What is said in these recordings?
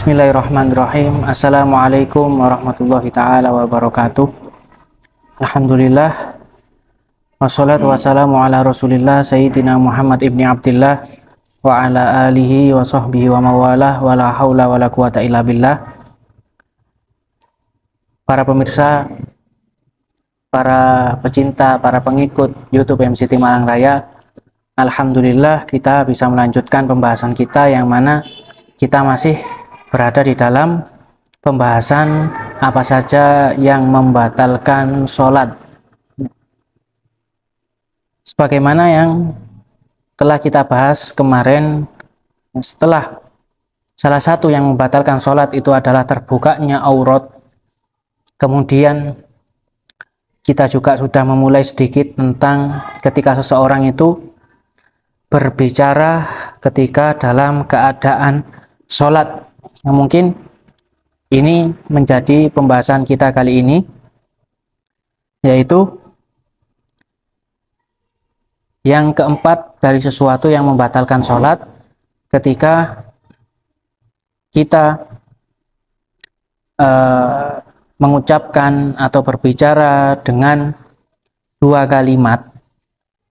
Bismillahirrahmanirrahim. Assalamualaikum warahmatullahi ta'ala wabarakatuh. Alhamdulillah. Wassalatu wassalamu ala rasulillah Sayyidina Muhammad ibni Abdillah wa ala alihi wa sahbihi wa mawalah wa la hawla wa la quwata illa billah. Para pemirsa, para pecinta, para pengikut YouTube MCT Malang Raya, alhamdulillah kita bisa melanjutkan pembahasan kita yang mana kita masih berada di dalam pembahasan apa saja yang membatalkan sholat. Sebagaimana yang telah kita bahas kemarin, setelah salah satu yang membatalkan sholat itu adalah terbukanya aurat, kemudian kita juga sudah memulai sedikit tentang ketika seseorang itu berbicara ketika dalam keadaan sholat. Nah, mungkin ini menjadi pembahasan kita kali ini, yaitu yang keempat dari sesuatu yang membatalkan sholat ketika kita mengucapkan atau berbicara dengan dua kalimat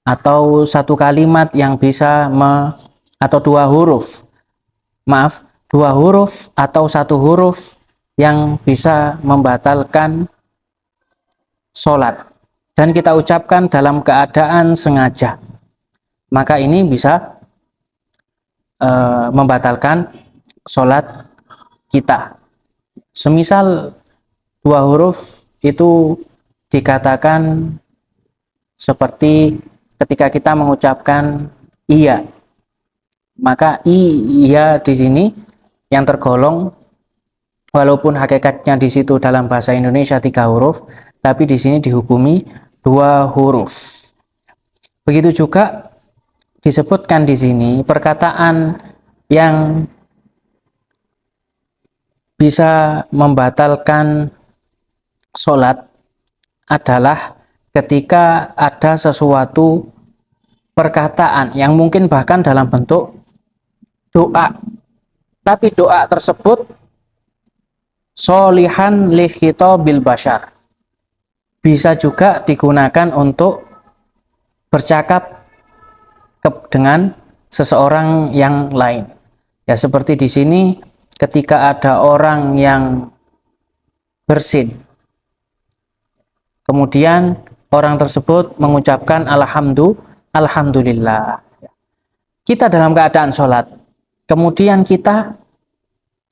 atau satu kalimat yang bisa atau dua huruf, dua huruf atau satu huruf yang bisa membatalkan sholat dan kita ucapkan dalam keadaan sengaja, maka ini bisa membatalkan sholat kita. Semisal dua huruf itu dikatakan seperti ketika kita mengucapkan iya, maka iya di sini yang tergolong, walaupun hakikatnya di situ dalam bahasa Indonesia 3 huruf, tapi di sini dihukumi 2 huruf. Begitu juga disebutkan di sini perkataan yang bisa membatalkan sholat adalah ketika ada sesuatu perkataan yang mungkin bahkan dalam bentuk doa, tapi doa tersebut sholihan li khitabil bashar, bisa juga digunakan untuk bercakap dengan seseorang yang lain. Ya, seperti di sini ketika ada orang yang bersin, kemudian orang tersebut mengucapkan alhamdulillah. Kita dalam keadaan sholat, kemudian kita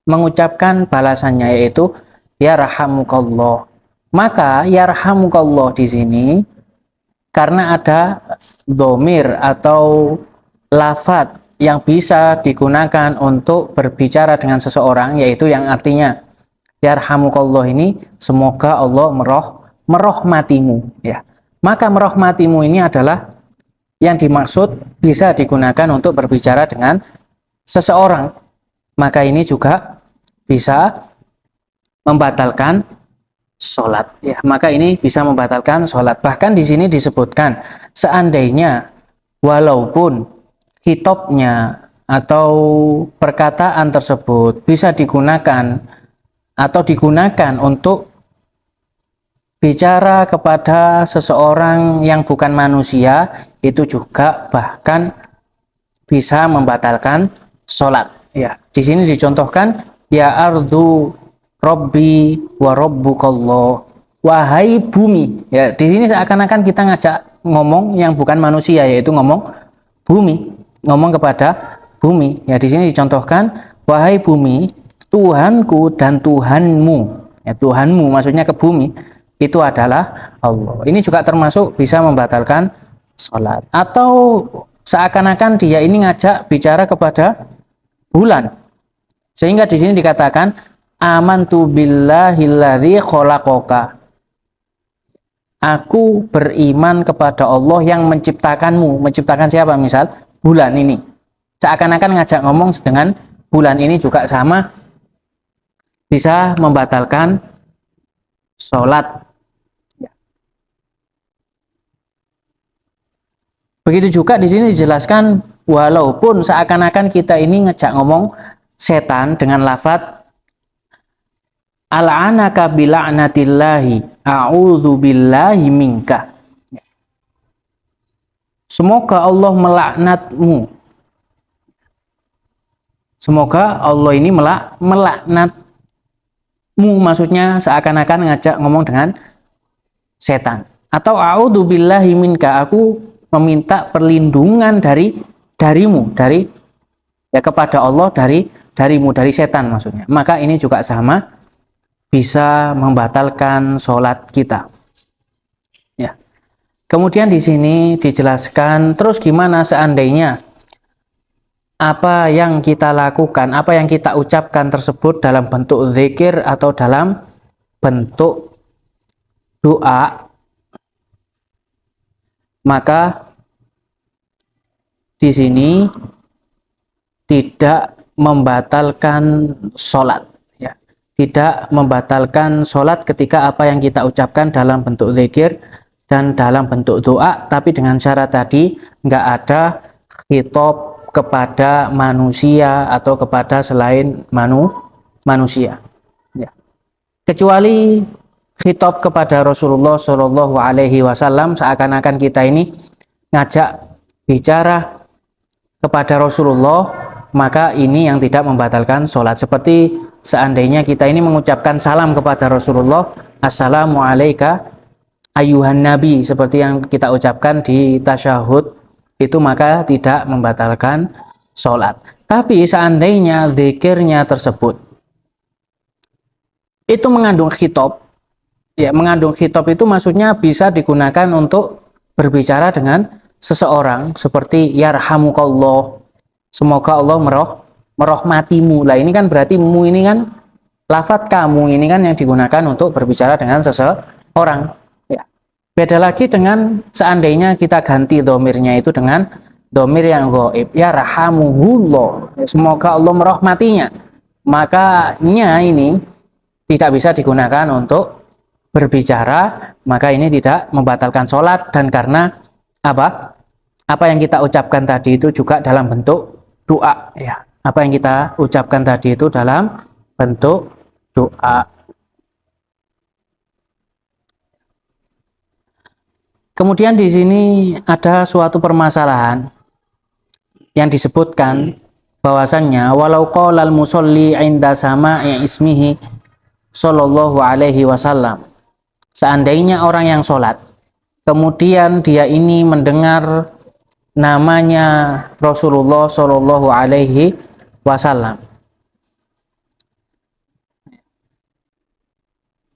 mengucapkan balasannya yaitu ya rahamukallah. Maka ya rahamukallah di sini karena ada dhamir atau lafadz yang bisa digunakan untuk berbicara dengan seseorang, yaitu yang artinya ya rahamukallah ini semoga Allah merahmatimu, ya. Maka merahmatimu ini adalah yang dimaksud bisa digunakan untuk berbicara dengan seseorang, maka ini juga bisa membatalkan sholat, ya. Maka ini bisa membatalkan sholat. Bahkan di sini disebutkan seandainya walaupun khitabnya atau perkataan tersebut bisa digunakan atau digunakan untuk bicara kepada seseorang yang bukan manusia, itu juga bahkan bisa membatalkan sholat. Ya, di sini dicontohkan ya ardu robbi wa rabbukallah, wahai bumi. Ya, di sini seakan-akan kita ngajak ngomong yang bukan manusia, yaitu ngomong bumi, ngomong kepada bumi. Ya, di sini dicontohkan wahai bumi, Tuhanku dan Tuhanmu. Ya, Tuhanmu maksudnya ke bumi itu adalah Allah. Ini juga termasuk bisa membatalkan sholat. Atau seakan-akan dia ini ngajak bicara kepada bulan, sehingga di sini dikatakan amantu billahilladzi khalaqaka, aku beriman kepada Allah yang menciptakanmu. Menciptakan siapa? Misal bulan ini, seakan-akan ngajak ngomong dengan bulan ini juga sama bisa membatalkan sholat. Begitu juga di sini dijelaskan walaupun seakan-akan kita ini ngejak ngomong setan dengan lafadz al'anaka bila'natillahi a'udzu billahi minka. Semoga Allah melaknatmu. Semoga Allah ini melaknatmu, maksudnya seakan-akan ngajak ngomong dengan setan. Atau a'udzu billahi minka, aku meminta perlindungan darimu, kepada Allah, darimu, dari setan maksudnya. Maka ini juga sama, bisa membatalkan sholat kita. Ya. Kemudian di sini dijelaskan terus gimana seandainya apa yang kita lakukan, apa yang kita ucapkan tersebut dalam bentuk zikir atau dalam bentuk doa, maka di sini tidak membatalkan sholat, ya. Tidak membatalkan sholat ketika apa yang kita ucapkan dalam bentuk zikir dan dalam bentuk doa, tapi dengan syarat tadi nggak ada khitab kepada manusia atau kepada selain manusia, ya. Kecuali khitab kepada Rasulullah Shallallahu Alaihi Wasallam, seakan-akan kita ini ngajak bicara kepada Rasulullah, maka ini yang tidak membatalkan sholat. Seperti seandainya kita ini mengucapkan salam kepada Rasulullah, assalamu alayka ayuhan nabi, seperti yang kita ucapkan di tasyahud, itu maka tidak membatalkan sholat. Tapi seandainya zikirnya tersebut itu mengandung khitab, ya, mengandung khitab itu maksudnya bisa digunakan untuk berbicara dengan seseorang, seperti yarhamukallah, semoga Allah merahmatimu. Lah ini kan berarti mu ini kan lafadz kamu ini kan yang digunakan untuk berbicara dengan seseorang. Beda lagi dengan seandainya kita ganti domirnya itu dengan domir yang ghaib, ya rahamuhullah, semoga Allah merahmatinya. Maka nya ini tidak bisa digunakan untuk berbicara, maka ini tidak membatalkan sholat. Dan karena apa yang kita ucapkan tadi itu juga dalam bentuk doa, ya. Apa yang kita ucapkan tadi itu dalam bentuk doa. Kemudian di sini ada suatu permasalahan yang disebutkan bahwasannya walau qalal musolli inda sama'i ismihi sallallahu alaihi wasallam, seandainya orang yang sholat kemudian dia ini mendengar namanya Rasulullah sallallahu alaihi wasallam,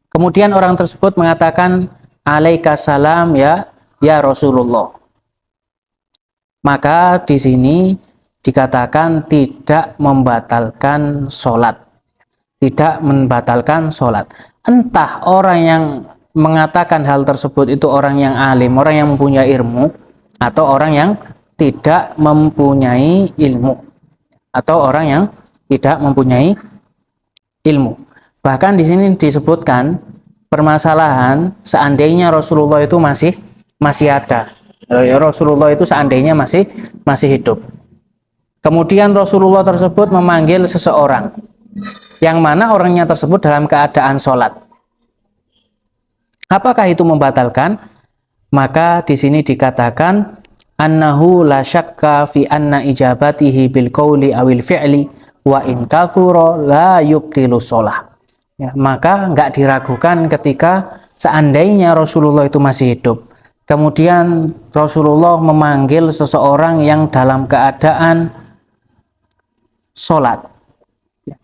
kemudian orang tersebut mengatakan alaikasalam ya Rasulullah, maka di sini dikatakan tidak membatalkan sholat, tidak membatalkan sholat. Entah orang yang mengatakan hal tersebut itu orang yang alim, orang yang mempunyai ilmu, atau orang yang tidak mempunyai ilmu, atau orang yang tidak mempunyai ilmu. Bahkan di sini disebutkan permasalahan seandainya Rasulullah itu masih ada, Rasulullah itu seandainya masih hidup, kemudian Rasulullah tersebut memanggil seseorang yang mana orangnya tersebut dalam keadaan sholat, apakah itu membatalkan? Maka di sini dikatakan annahu la syakka fi anna ijabatihi bil qauli awil fi'li wa in kathura la yubtilu sholah. Ya, maka nggak diragukan ketika seandainya Rasulullah itu masih hidup, kemudian Rasulullah memanggil seseorang yang dalam keadaan sholat,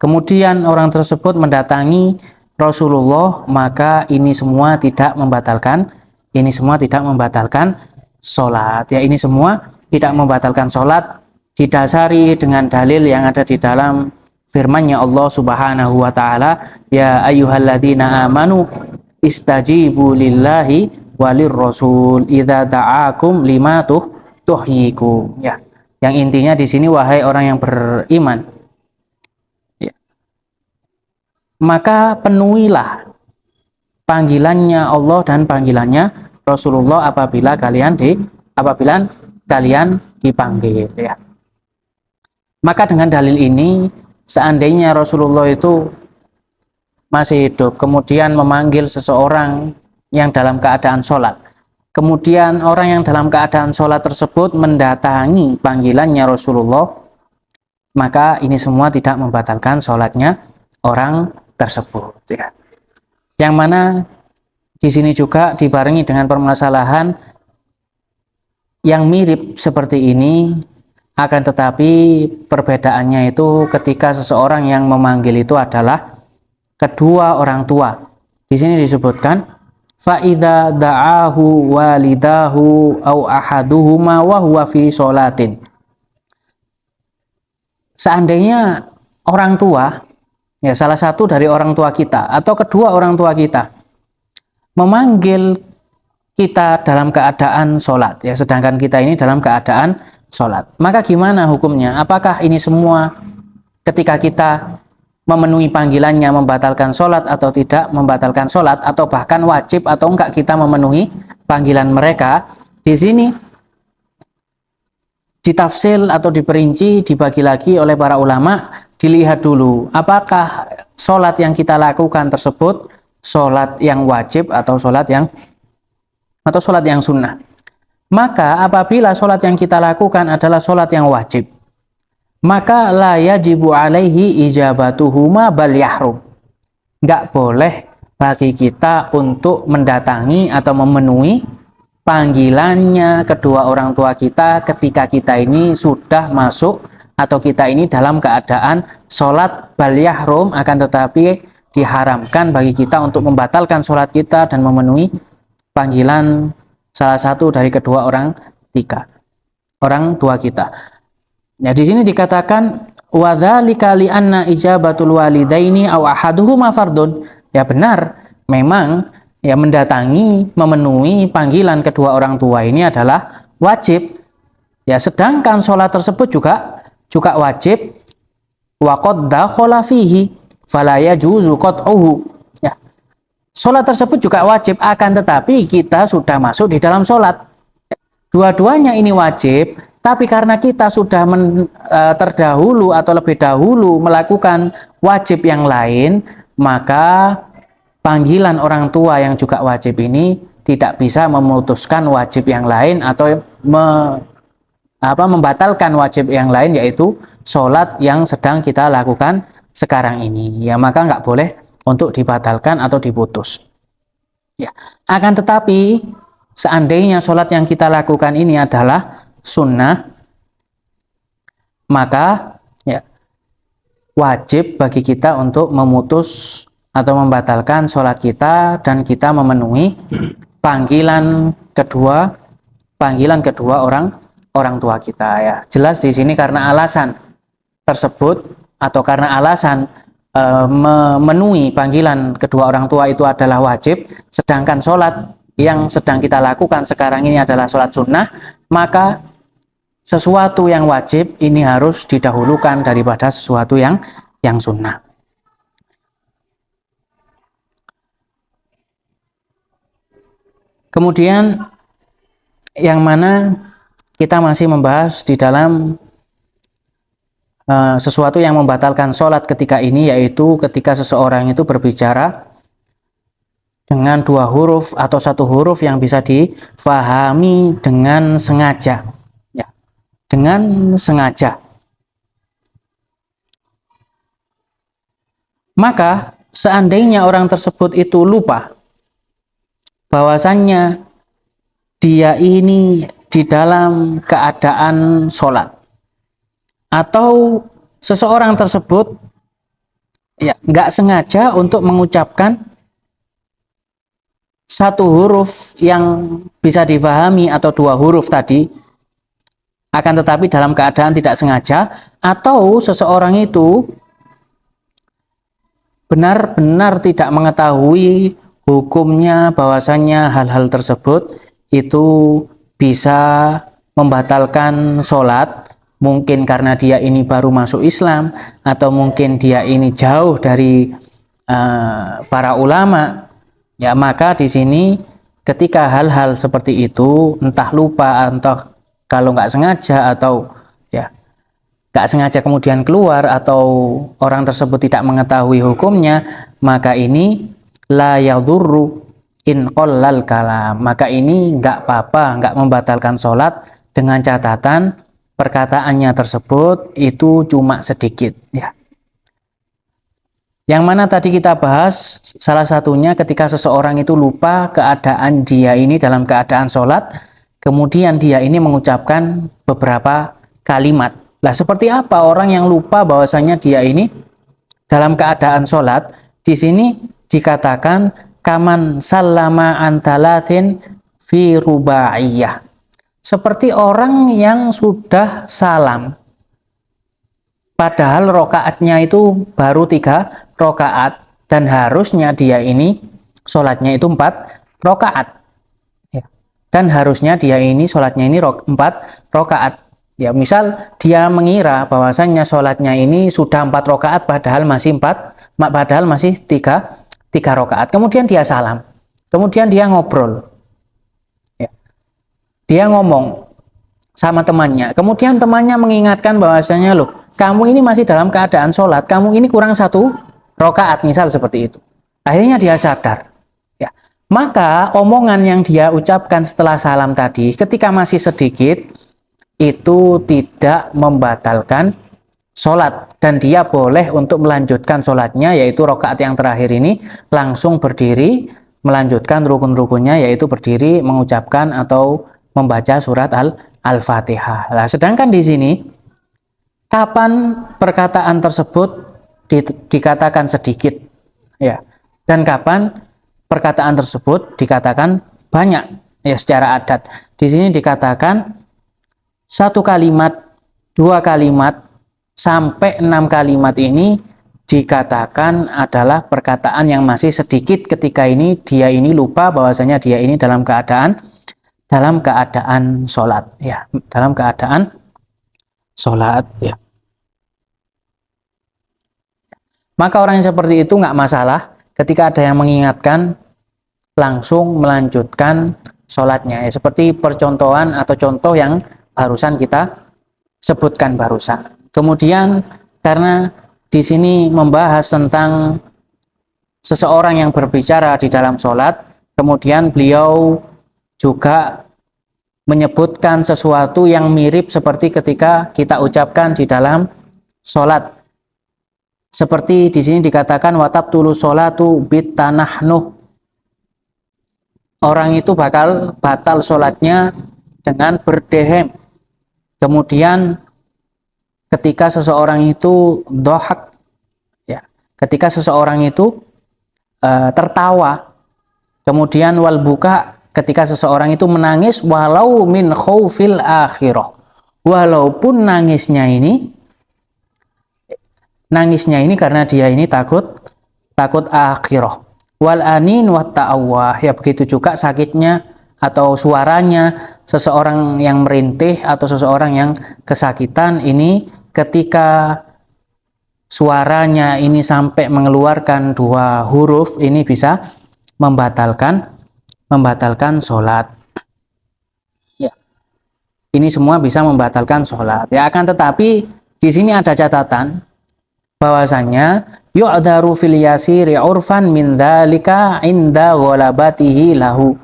kemudian orang tersebut mendatangi Rasulullah, maka ini semua tidak membatalkan sholat. Ya, ini semua tidak membatalkan sholat, didasari dengan dalil yang ada di dalam firman-Nya Allah Subhanahu wa taala, ya ayyuhalladzina amanu istajibu lillahi walir rasul idza da'akum lima tuhyikum. Ya, yang intinya di sini wahai orang yang beriman, ya, maka penuhilah panggilannya Allah dan panggilannya Rasulullah apabila kalian dipanggil, ya. Maka dengan dalil ini seandainya Rasulullah itu masih hidup, kemudian memanggil seseorang yang dalam keadaan sholat, kemudian orang yang dalam keadaan sholat tersebut mendatangi panggilannya Rasulullah, maka ini semua tidak membatalkan sholatnya orang tersebut, ya. Yang mana di sini juga dibarengi dengan permasalahan yang mirip seperti ini, akan tetapi perbedaannya itu ketika seseorang yang memanggil itu adalah kedua orang tua. Di sini disebutkan fa idza da'ahu walidahu au ahaduhuma wa huwa fi sholatin. Seandainya orang tua, ya salah satu dari orang tua kita atau kedua orang tua kita memanggil kita dalam keadaan sholat, ya sedangkan kita ini dalam keadaan sholat, maka gimana hukumnya? Apakah ini semua ketika kita memenuhi panggilannya membatalkan sholat atau tidak membatalkan sholat, atau bahkan wajib atau enggak kita memenuhi panggilan mereka? Di sini ditafsir atau diperinci, dibagi lagi oleh para ulama. Dilihat dulu apakah sholat yang kita lakukan tersebut sholat yang wajib atau sholat yang sunnah. Maka apabila sholat yang kita lakukan adalah sholat yang wajib, maka la yajibu alaihi ijabatuhuma bal yahrum. Nggak boleh bagi kita untuk mendatangi atau memenuhi panggilannya kedua orang tua kita ketika kita ini sudah masuk atau kita ini dalam keadaan sholat bal yahrum, akan tetapi diharamkan bagi kita untuk membatalkan sholat kita dan memenuhi panggilan salah satu dari kedua orang tua kita. Ya, di sini dikatakan wadzalika li anna ijabatul walidaini aw ahaduhuma fardun. Ya benar, memang ya mendatangi, memenuhi panggilan kedua orang tua ini adalah wajib. Ya, sedangkan sholat tersebut juga wajib. Wa qad dakhala fihi fala yajuzu qat'uhu. Ya. Sholat tersebut juga wajib, akan tetapi kita sudah masuk di dalam sholat. Dua-duanya ini wajib, tapi karena kita sudah terdahulu atau lebih dahulu melakukan wajib yang lain, maka panggilan orang tua yang juga wajib ini tidak bisa memutuskan wajib yang lain atau membatalkan wajib yang lain, yaitu sholat yang sedang kita lakukan sekarang ini. Ya, maka nggak boleh untuk dibatalkan atau diputus. Ya, akan tetapi seandainya sholat yang kita lakukan ini adalah sunnah, maka ya wajib bagi kita untuk memutus atau membatalkan sholat kita dan kita memenuhi panggilan kedua orang tua kita. Ya, jelas di sini karena alasan tersebut atau karena alasan memenuhi panggilan kedua orang tua itu adalah wajib, sedangkan sholat yang sedang kita lakukan sekarang ini adalah sholat sunnah, maka sesuatu yang wajib ini harus didahulukan daripada sesuatu yang sunnah. Kemudian yang mana kita masih membahas di dalam sesuatu yang membatalkan sholat ketika ini, yaitu ketika seseorang itu berbicara dengan dua huruf atau satu huruf yang bisa difahami dengan sengaja, ya, dengan sengaja. Maka seandainya orang tersebut itu lupa bahwasannya dia ini di dalam keadaan sholat, atau seseorang tersebut ya nggak sengaja untuk mengucapkan satu huruf yang bisa difahami atau dua huruf tadi, akan tetapi dalam keadaan tidak sengaja, atau seseorang itu benar-benar tidak mengetahui hukumnya bahwasannya hal-hal tersebut itu bisa membatalkan sholat, mungkin karena dia ini baru masuk Islam, atau mungkin dia ini jauh dari para ulama. Ya, maka di sini ketika hal-hal seperti itu, entah lupa, entah kalau nggak sengaja, atau ya gak sengaja kemudian keluar atau orang tersebut tidak mengetahui hukumnya, maka ini la yadurru in qallal kalam, maka ini nggak apa-apa, nggak membatalkan sholat dengan catatan perkataannya tersebut itu cuma sedikit, ya. Yang mana tadi kita bahas salah satunya ketika seseorang itu lupa keadaan dia ini dalam keadaan sholat, kemudian dia ini mengucapkan beberapa kalimat. Lah seperti apa orang yang lupa bahwasanya dia ini dalam keadaan sholat? Di sini dikatakan kaman sallama antalathin fi rubaiyah. Seperti orang yang sudah salam, padahal rokaatnya itu baru 3 rokaat dan harusnya dia ini sholatnya itu 4 rokaat. Ya. Dan harusnya dia ini sholatnya ini 4 rokaat. Ya, misal dia mengira bahwasannya sholatnya ini sudah 4 rokaat padahal masih 3 rokaat. Kemudian dia salam. Kemudian dia ngobrol. Ya. Dia ngomong sama temannya. Kemudian temannya mengingatkan bahwasanya, loh, kamu ini masih dalam keadaan sholat, kamu ini kurang 1 rokaat, misal seperti itu. Akhirnya dia sadar. Ya. Maka omongan yang dia ucapkan setelah salam tadi, ketika masih sedikit, itu tidak membatalkan sholat, dan dia boleh untuk melanjutkan sholatnya, yaitu rokaat yang terakhir ini langsung berdiri melanjutkan rukun-rukunnya, yaitu berdiri mengucapkan atau membaca surat Al-Fatihah. Nah, sedangkan di sini kapan perkataan tersebut dikatakan sedikit, ya, dan kapan perkataan tersebut dikatakan banyak, ya, secara adat. Di sini dikatakan 1 kalimat, 2 kalimat, sampai 6 kalimat ini dikatakan adalah perkataan yang masih sedikit ketika ini dia ini lupa bahwasanya dia ini dalam keadaan sholat, ya, dalam keadaan sholat, ya. Maka orang yang seperti itu nggak masalah ketika ada yang mengingatkan langsung melanjutkan sholatnya, ya, seperti percontohan atau contoh yang barusan kita sebutkan barusan. Kemudian karena di sini membahas tentang seseorang yang berbicara di dalam sholat, kemudian beliau juga menyebutkan sesuatu yang mirip seperti ketika kita ucapkan di dalam sholat. Seperti di sini dikatakan watab tulu sholatu bit tanahnuh. Orang itu bakal batal sholatnya dengan berdehem. Kemudian ketika seseorang itu dohak, ya, ketika seseorang itu tertawa, kemudian wal buka, ketika seseorang itu menangis, walau min khaufil akhirah, walaupun nangisnya ini karena dia ini takut akhirah, wal anin wa ta'awwah, ya, begitu juga sakitnya atau suaranya seseorang yang merintih atau seseorang yang kesakitan ini, ketika suaranya ini sampai mengeluarkan 2 huruf, ini bisa membatalkan sholat, ya. Ini semua bisa membatalkan sholat, ya. Akan tetapi di sini ada catatan bahwasanya yu'daru fil yasiri urfan min dzalika inda ghalabatihi lahu.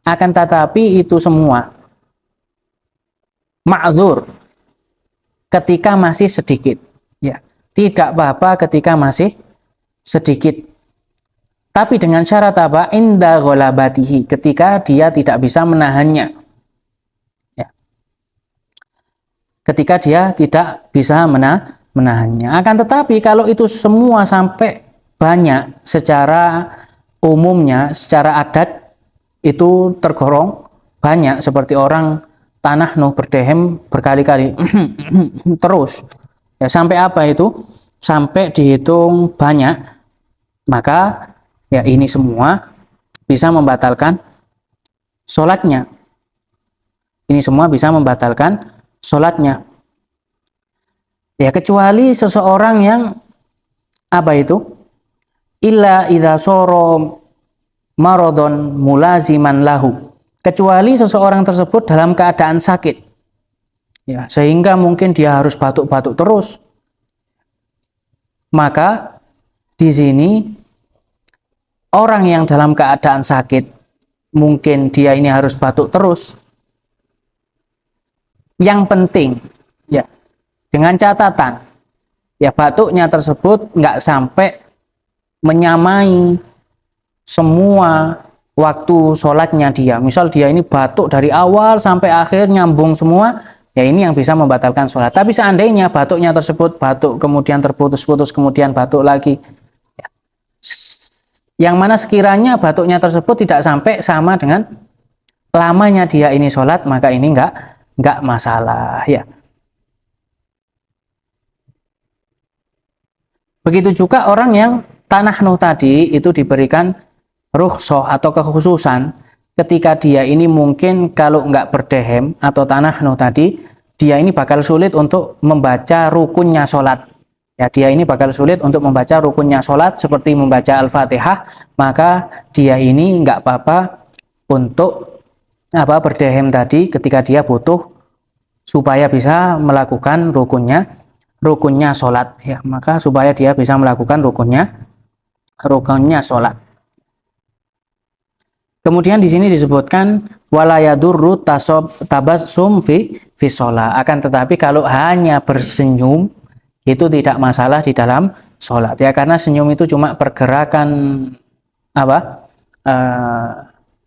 Akan tetapi itu semua ma'dzur ketika masih sedikit, ya. Tidak apa-apa ketika masih sedikit, tapi dengan syarat apa? Inda ghalabatihi, ketika dia tidak bisa menahannya, ya. Ketika dia tidak bisa menahannya. Akan tetapi kalau itu semua sampai banyak, secara umumnya, secara adat itu tergolong banyak, seperti orang tanah nuh berdehem berkali-kali terus, ya, sampai apa itu? Sampai dihitung banyak, maka ya ini semua bisa membatalkan sholatnya. Ini semua bisa membatalkan sholatnya, ya, kecuali seseorang yang apa itu? Illa idza soro marodon mulaziman lahu, kecuali seseorang tersebut dalam keadaan sakit, ya, sehingga mungkin dia harus batuk-batuk terus. Maka di sini orang yang dalam keadaan sakit, mungkin dia ini harus batuk terus. Yang penting, ya, dengan catatan, ya, batuknya tersebut nggak sampai menyamai semua waktu sholatnya dia. Misal dia ini batuk dari awal sampai akhir nyambung semua, ya ini yang bisa membatalkan sholat. Tapi seandainya batuknya tersebut batuk kemudian terputus-putus kemudian batuk lagi, ya, yang mana sekiranya batuknya tersebut tidak sampai sama dengan lamanya dia ini sholat, maka ini nggak masalah, ya. Begitu juga orang yang tanahnuh tadi itu diberikan rukhsah atau kekhususan ketika dia ini mungkin kalau nggak berdehem atau tanahnuh tadi, dia ini bakal sulit untuk membaca rukunnya sholat. Ya, dia ini bakal sulit untuk membaca rukunnya sholat seperti membaca Al-Fatihah, maka dia ini nggak apa-apa untuk berdehem tadi ketika dia butuh supaya bisa melakukan rukunnya sholat, ya, maka supaya dia bisa melakukan rukunnya sholat. Kemudian di sini disebutkan wala yadurru tabassum fi sholat. Akan tetapi kalau hanya bersenyum itu tidak masalah di dalam sholat, ya, karena senyum itu cuma pergerakan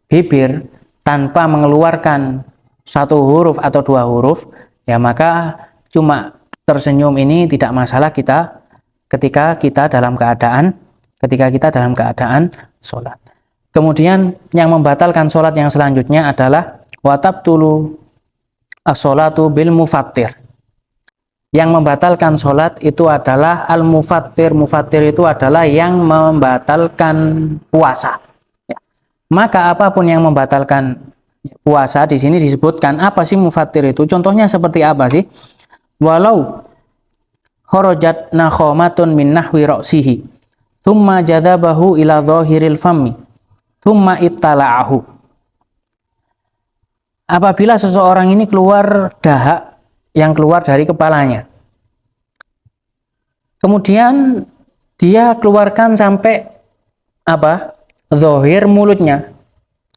bibir tanpa mengeluarkan satu huruf atau dua huruf, ya, maka cuma tersenyum ini tidak masalah ketika kita dalam keadaan sholat. Kemudian yang membatalkan sholat yang selanjutnya adalah watabtulu as-sholatu bil mufattir. Yang membatalkan sholat itu adalah al-mufattir. Mufattir itu adalah yang membatalkan puasa. Ya. Maka apapun yang membatalkan puasa di sini disebutkan apa sih mufattir itu? Contohnya seperti apa sih? Walau kharajat nakhamatun min nahwi ra'sihi thumma jadabahu ila dhahiril fammi thumma ibtala'ahu. Apabila seseorang ini keluar dahak yang keluar dari kepalanya, kemudian dia keluarkan sampai dhahir mulutnya,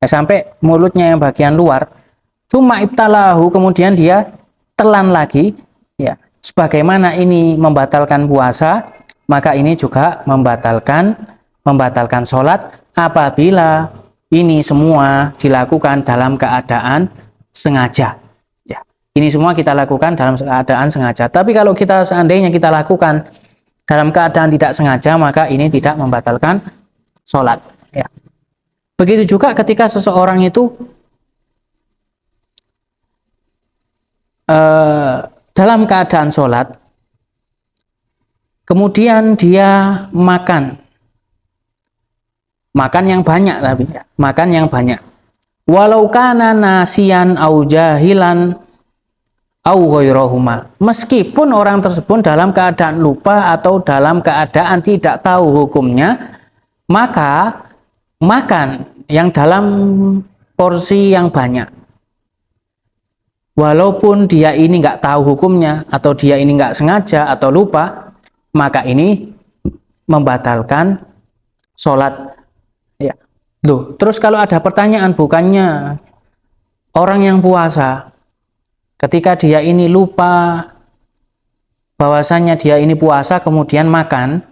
sampai mulutnya yang bagian luar, thumma ibtala'ahu, kemudian dia telan lagi, ya, sebagaimana ini membatalkan puasa, maka ini juga membatalkan sholat apabila ini semua dilakukan dalam keadaan sengaja. Ya, ini semua kita lakukan dalam keadaan sengaja. Tapi kalau seandainya kita lakukan dalam keadaan tidak sengaja, maka ini tidak membatalkan sholat. Ya. Begitu juga ketika seseorang itu dalam keadaan sholat, kemudian dia makan yang banyak, tapi ya, makan yang banyak. Walau kana nasiyan au jahilan au ghairahuma. Meskipun orang tersebut dalam keadaan lupa atau dalam keadaan tidak tahu hukumnya, maka makan yang dalam porsi yang banyak. Walaupun dia ini nggak tahu hukumnya atau dia ini nggak sengaja atau lupa, maka ini membatalkan sholat. Ya. Loh, terus kalau ada pertanyaan, bukannya orang yang puasa ketika dia ini lupa bahwasanya dia ini puasa kemudian makan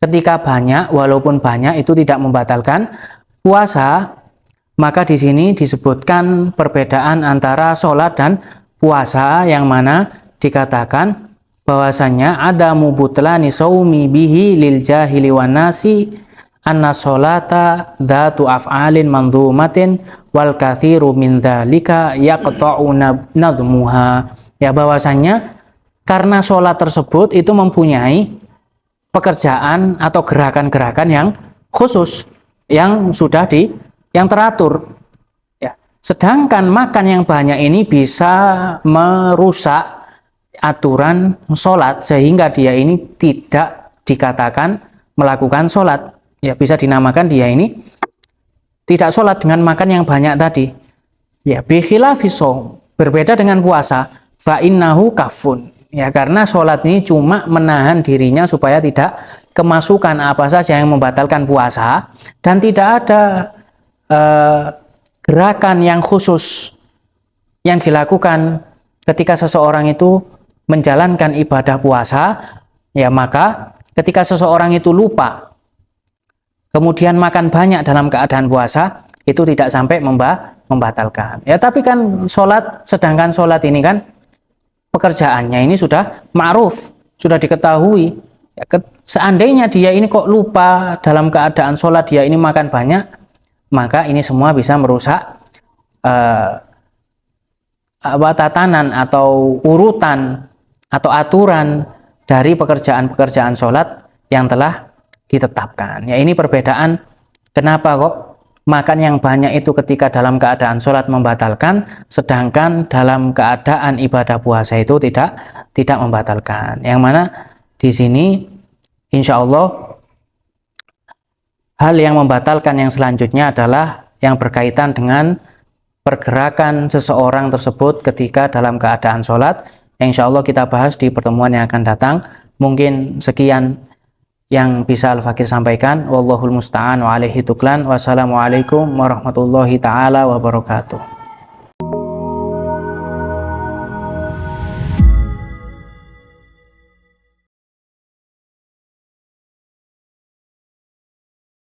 ketika banyak, walaupun banyak itu tidak membatalkan puasa, maka di sini disebutkan perbedaan antara sholat dan puasa, yang mana dikatakan bahwasanya ada mubutlani saumi bihi lil jahili wan nasi anna sholata dzatu af'alin mandhumatin wal kathiru min dzalika yaqta'u nadhmuha. Ya, bahwasanya karena sholat tersebut itu mempunyai pekerjaan atau gerakan-gerakan yang khusus yang sudah yang teratur. Ya. Sedangkan makan yang banyak ini bisa merusak aturan sholat sehingga dia ini tidak dikatakan melakukan sholat. Ya, bisa dinamakan dia ini tidak sholat dengan makan yang banyak tadi. Ya, bikhilafis shaum, berbeda dengan puasa. fa innahu kafun. Ya, karena sholat ini cuma menahan dirinya supaya tidak kemasukan apa saja yang membatalkan puasa, dan tidak ada gerakan yang khusus yang dilakukan ketika seseorang itu menjalankan ibadah puasa. Ya, maka ketika seseorang itu lupa kemudian makan banyak dalam keadaan puasa, itu tidak sampai membatalkan. Ya, tapi kan sholat, sedangkan sholat ini kan pekerjaannya ini sudah ma'ruf, sudah diketahui. Ya, seandainya dia ini kok lupa dalam keadaan sholat, dia ini makan banyak, maka ini semua bisa merusak tatanan atau urutan atau aturan dari pekerjaan-pekerjaan sholat yang telah ditetapkan. Ya, ini perbedaan kenapa kok makan yang banyak itu ketika dalam keadaan sholat membatalkan, sedangkan dalam keadaan ibadah puasa itu tidak membatalkan. Yang mana di sini insya Allah hal yang membatalkan yang selanjutnya adalah yang berkaitan dengan pergerakan seseorang tersebut ketika dalam keadaan sholat. Insya Allah kita bahas di pertemuan yang akan datang. Mungkin sekian yang bisa Al-Fakir sampaikan. Wallahul musta'an wa alaihi tuklan. Wassalamualaikum warahmatullahi ta'ala wabarakatuh.